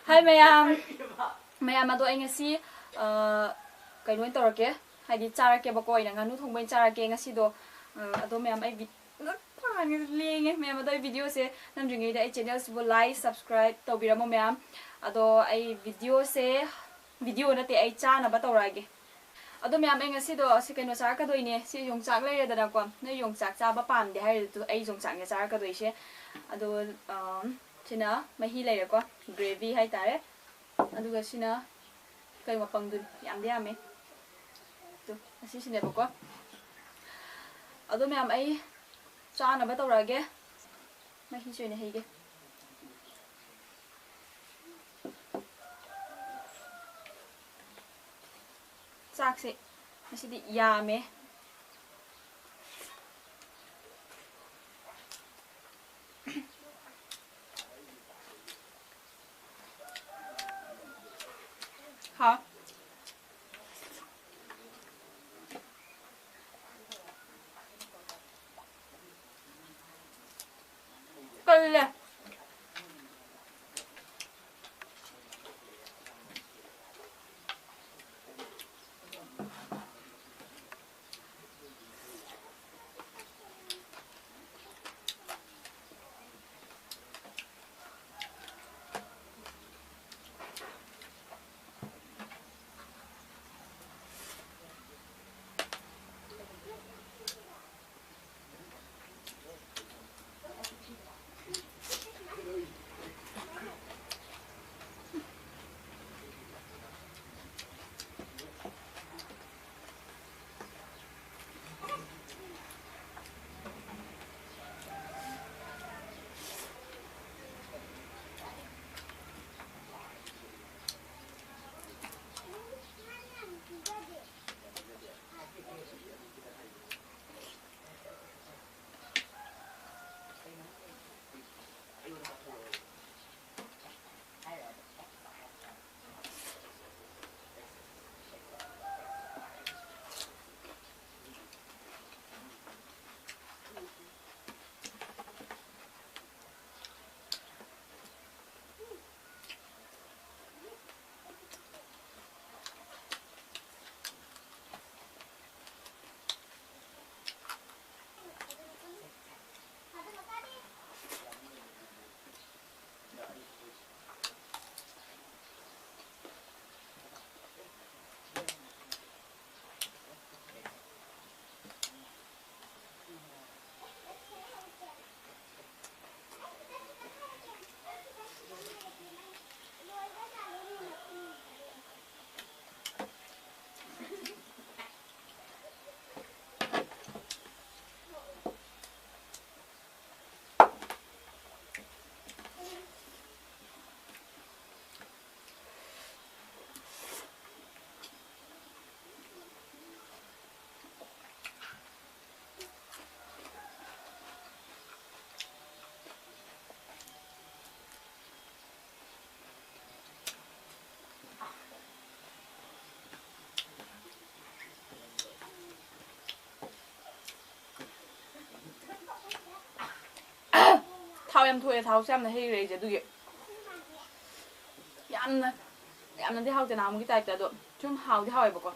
Hai mayam ado ay ngasi kailan tawrake haidi charake bako ina nganu thongbai charake ngasi do ado mayam ay lenge mayam ado video se namjingi da ay channel sibo like subscribe tawbiramo mayam ado ay video na te ay chana ba tawrage ado mayam ay ngasi do si kaino charaka do ine si yongchak lay da ko na yongchak cha ba pam de hai do ay yongchak ne charaka do ise ado sina mahi lay ko gravy hai tare aduga sina kai mapang dun yam yame to asi sine bako ado mayam ai chana ba tawrage mahi soine heige chakse asidi yame ha kalle thao em thôi thao xem là hay rồi chứ tôi em đi học thế nào một cái tài trợ được chung học thì hỏi bà con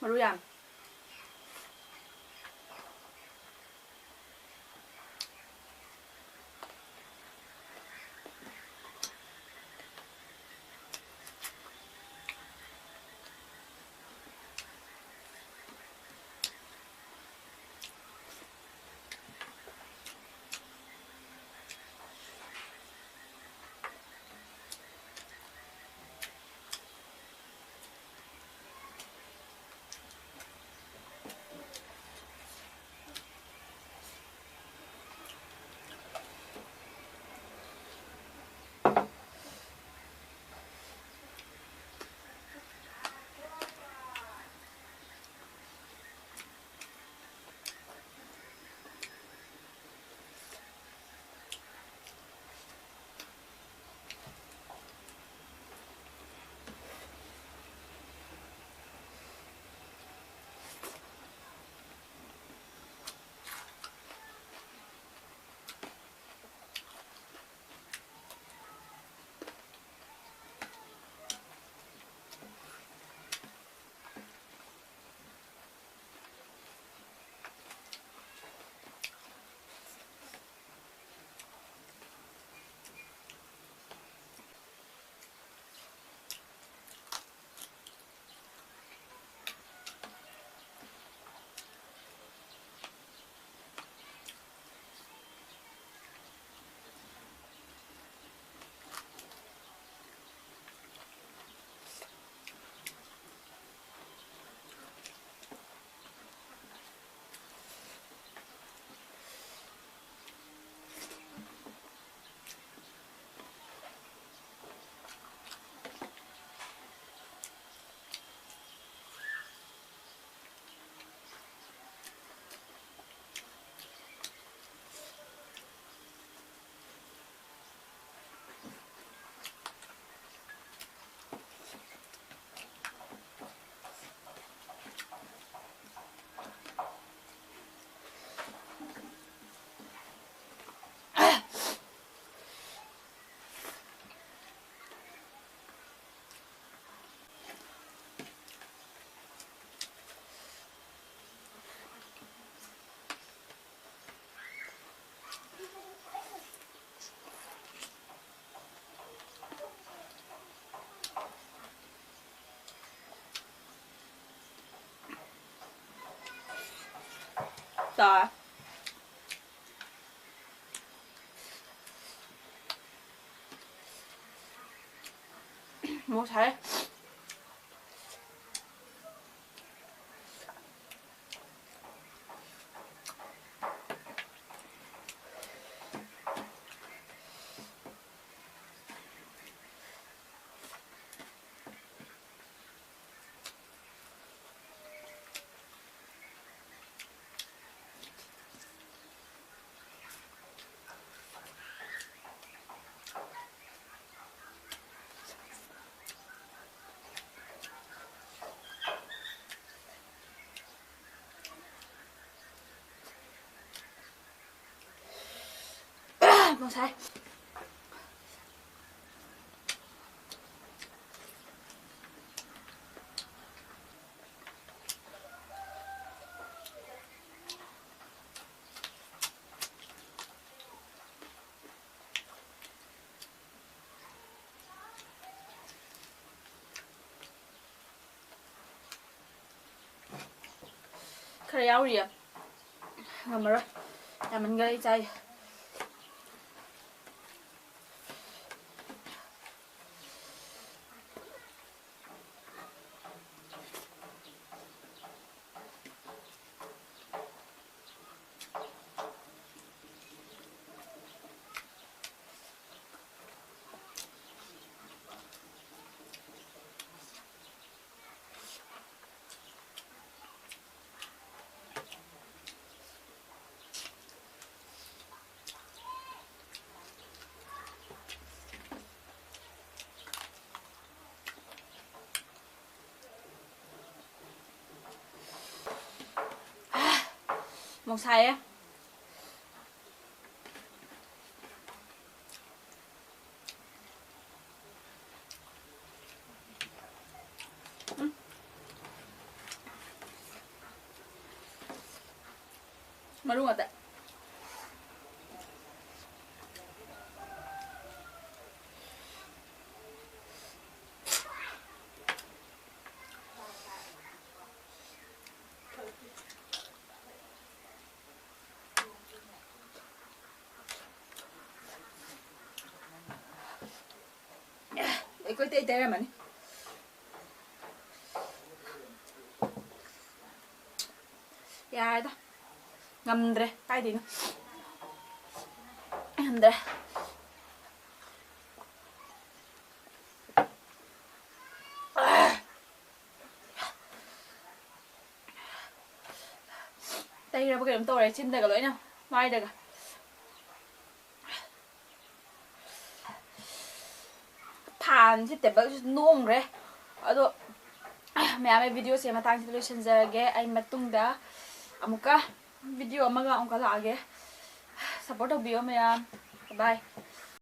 Maru yan tá. Một thấy một thấy khởi áo gì ngầm rồi nhà mình gây chay một xay á mà đúng rồi đấy cái tê tê ra mình ya đó ngầm rồi tay thì nó ngầm rồi tay ra cái tôi này xin được lỗi nào mai được 판 진짜 막 농래 아도 매매 비디오 세마 당시 로션자게 아이 마뚱다 아무까 비디오 엄마가 엉가 라게 서포트 비오 매야 바이